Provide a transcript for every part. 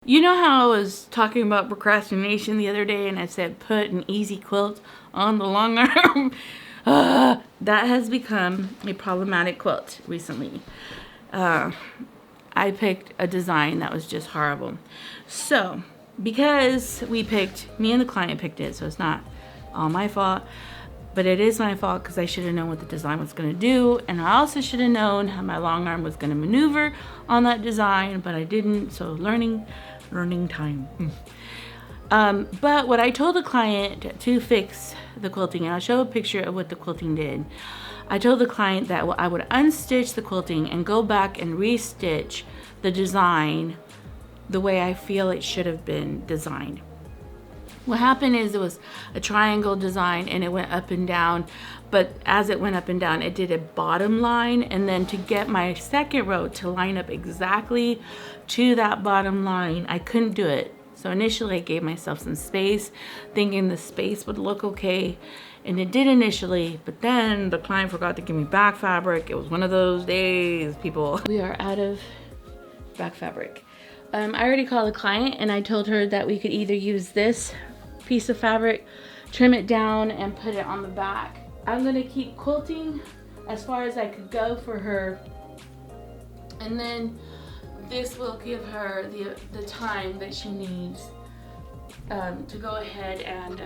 You know how I was talking about procrastination the other day and I said put an easy quilt on the long arm? That has become a problematic quilt recently. I picked a design that was just horrible. So, because me and the client picked it, so it's not all my fault, but it is my fault because I should have known what the design was going to do, and I also should have known how my long arm was going to maneuver on that design, but I didn't, so learning time. But what I told the client to fix the quilting, and I'll show a picture of what the quilting did. I told the client that I would unstitch the quilting and go back and restitch the design the way I feel it should have been designed. What happened is it was a triangle design and it went up and down, but as it went up and down, it did a bottom line, and then to get my second row to line up exactly to that bottom line, I couldn't do it. So initially I gave myself some space, thinking the space would look okay, and it did initially, but then the client forgot to give me back fabric. It was one of those days, people. We are out of back fabric. I already called the client and I told her that we could either use this piece of fabric, trim it down and put it on the back. I'm gonna keep quilting as far as I could go for her, and then this will give her the time that she needs to go ahead and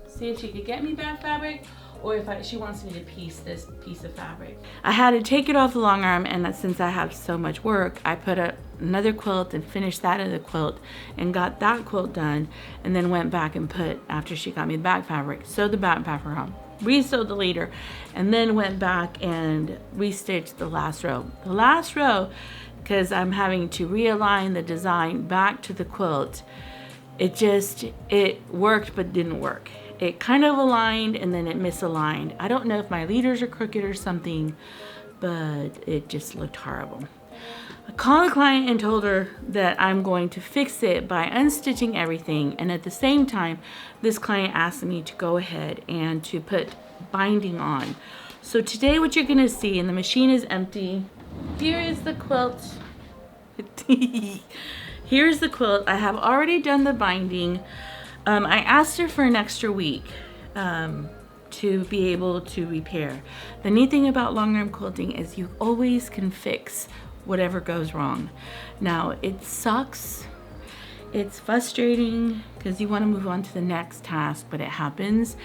see if she could get me back fabric, or if she wants me to piece this piece of fabric. I had to take it off the long arm, and since I have so much work, I put another quilt and finished that other quilt and got that quilt done, and then went back and after she got me the back fabric, sewed the back fabric on, re-sewed the leader, and then went back and restitched the last row. The last row, because I'm having to realign the design back to the quilt, it worked but didn't work. It kind of aligned and then it misaligned. I don't know if my leaders are crooked or something, but it just looked horrible. I called the client and told her that I'm going to fix it by unstitching everything, and at the same time, this client asked me to go ahead and to put binding on. So today what you're gonna see, and the machine is empty, here is the quilt. Here's the quilt. I have already done the binding. I asked her for an extra week to be able to repair. The neat thing about long arm quilting is you always can fix whatever goes wrong. Now, it sucks. It's frustrating because you want to move on to the next task, but it happens.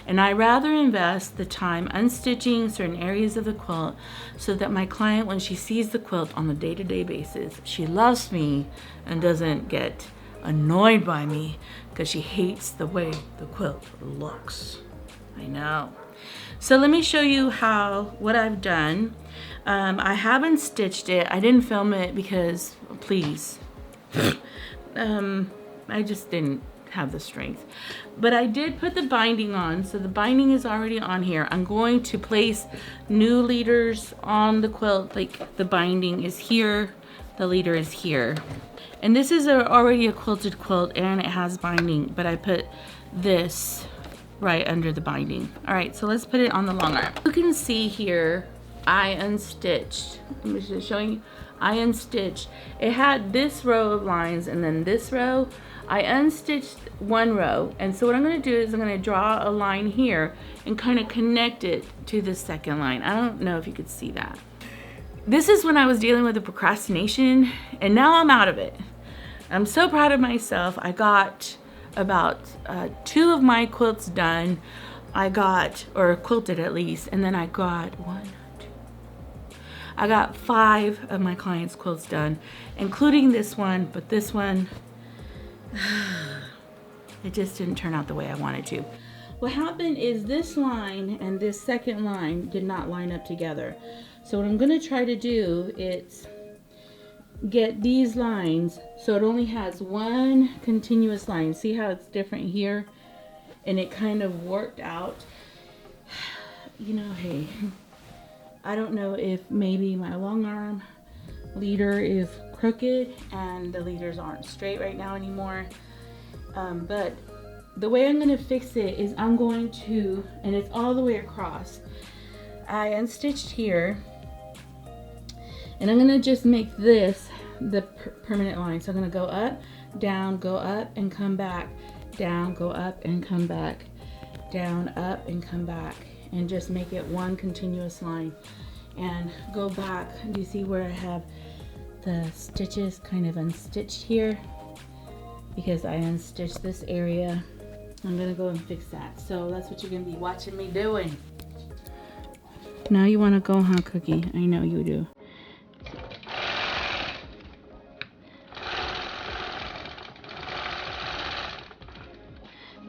And I rather invest the time unstitching certain areas of the quilt so that my client, when she sees the quilt on a day-to-day basis, she loves me and doesn't get annoyed by me because she hates the way the quilt looks. I know. So let me show you what I've done. I haven't stitched it. I didn't film it because, please, I just didn't have the strength. But I did put the binding on, so the binding is already on here. I'm going to place new leaders on the quilt, like the binding is here, the leader is here. And this is already a quilted quilt and it has binding, but I put this right under the binding. All right, so let's put it on the long arm. You can see here, I unstitched. I'm just showing you. I unstitched. It had this row of lines and then this row. I unstitched one row, and so what I'm going to do is I'm going to draw a line here and kind of connect it to the second line. I don't know if you could see that. This is when I was dealing with the procrastination, and now I'm out of it. I'm so proud of myself. I got about 2 of my quilts done. Or quilted at least, and then I got I got 5 of my clients' quilts done, including this one, but this one, it just didn't turn out the way I wanted to. What happened is this line and this second line did not line up together. So what I'm gonna try to do is get these lines so it only has one continuous line. See how it's different here? And it kind of worked out. You know, hey, I don't know if maybe my long arm leader is crooked and the leaders aren't straight right now anymore. But the way I'm gonna fix it is I'm going to, and it's all the way across. I unstitched here, and I'm gonna just make this the permanent line. So I'm gonna go up, down, go up and come back, down, go up and come back, down, up and come back, and just make it one continuous line. And go back. Do you see where I have the stitches kind of unstitched here? Because I unstitched this area. I'm gonna go and fix that. So that's what you're gonna be watching me doing. Now you wanna go, huh, Cookie? I know you do.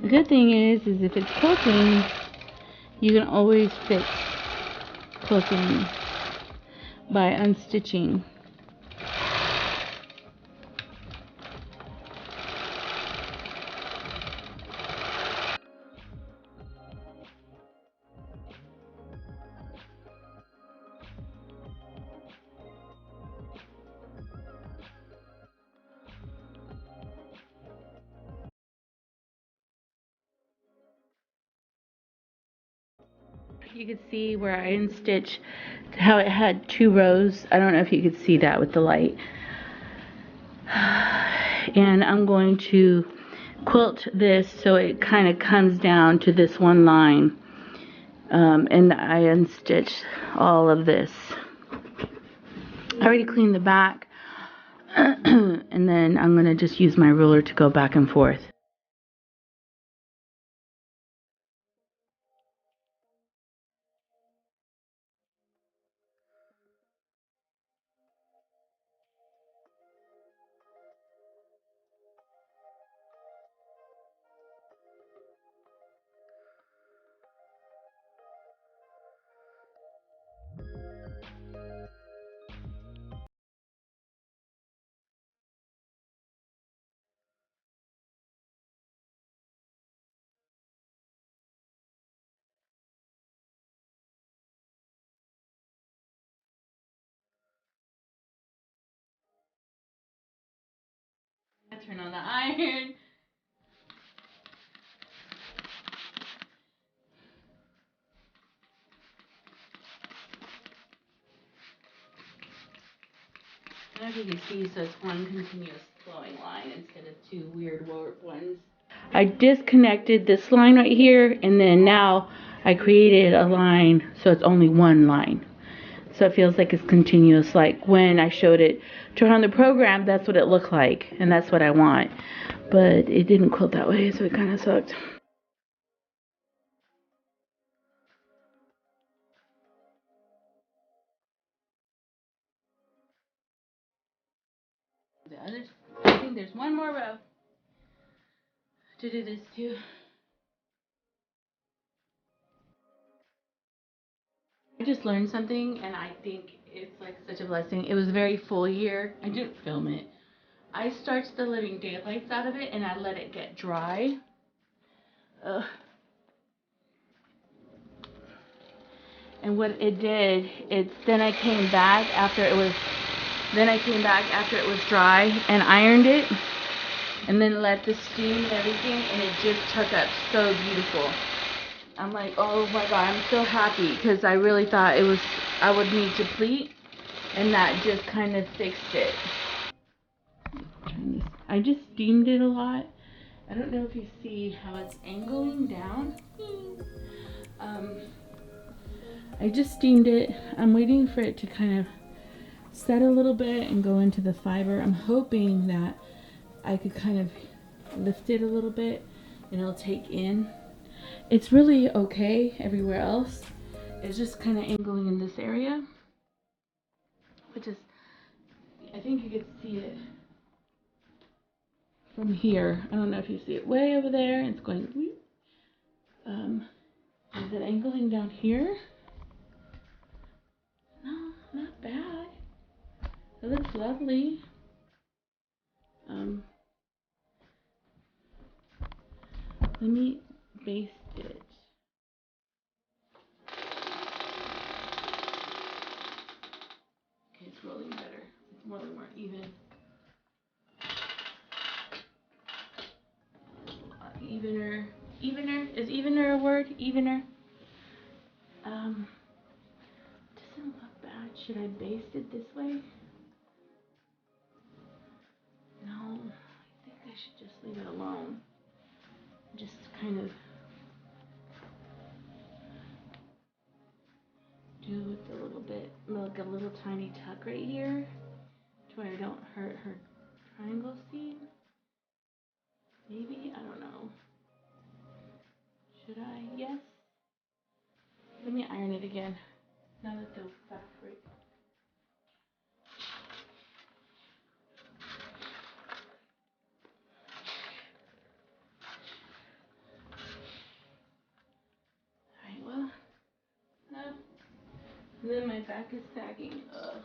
The good thing is if it's quilting, you can always fix quilting by unstitching. You could see where I unstitched how it had 2 rows. I don't know if you could see that with the light. And I'm going to quilt this so it kind of comes down to this one line. And I unstitched all of this. I already cleaned the back. And then I'm going to just use my ruler to go back and forth. I turn on the iron. I don't know if you can see, so it's one continuous flowing line instead of 2 weird warp ones. I disconnected this line right here, and then now I created a line so it's only one line. So it feels like it's continuous. Like when I showed it to her on the program, that's what it looked like, and that's what I want. But it didn't quilt that way, so it kind of sucked. The others, I think there's one more row to do this too. I just learned something, and I think it's like such a blessing. It was a very full year. I didn't film it. I starched the living daylights out of it, and I let it get dry. And what it did, then I came back after it was dry and ironed it, and then let the steam and everything, and it just took up so beautiful. I'm like, oh my god, I'm so happy, because I really thought I would need to pleat, and that just kind of fixed it. I just steamed it a lot. I don't know if you see how it's angling down. I just steamed it. I'm waiting for it to kind of set a little bit and go into the fiber. I'm hoping that I could kind of lift it a little bit and it'll take in. It's really okay everywhere else. It's just kind of angling in this area, which is, I think you could see it from here. I don't know if you see it way over there. It's going, is it angling down here? No, not bad. It looks lovely. Let me baste it. Okay, it's rolling better. It's more even. Evener. Is evener a word? Evener. Doesn't look bad. Should I baste it this way? No, I think kind of do with a little bit, like a little tiny tuck right here, to where I don't hurt her triangle seam. Maybe, I don't know. Should I? Yes. Let me iron it again, now that the fabric. Alright, well, no. And then my back is sagging. Ugh.